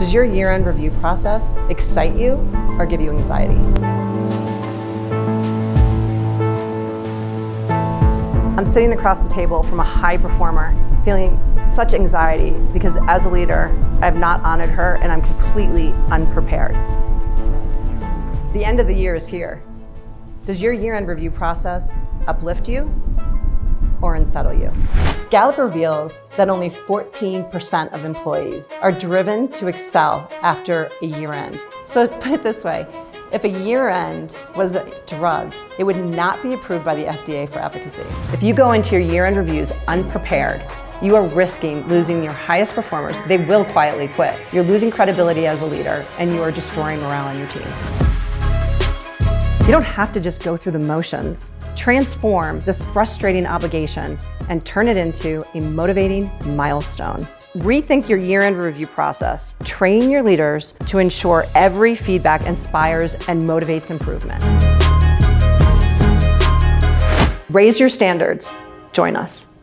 Does your year-end review process excite you or give you anxiety? I'm sitting across the table from a high performer, feeling such anxiety because as a leader, I have not honored her and I'm completely unprepared. The end of the year is here. Does your year-end review process uplift you or unsettle you? Gallup reveals that only 14% of employees are driven to excel after a year-end. So put it this way, if a year-end was a drug, it would not be approved by the FDA for efficacy. If you go into your year-end reviews unprepared, you are risking losing your highest performers. They will quietly quit. You're losing credibility as a leader and you are destroying morale on your team. You don't have to just go through the motions. Transform this frustrating obligation and turn it into a motivating milestone. Rethink your year-end review process. Train your leaders to ensure every feedback inspires and motivates improvement. Raise your standards. Join us.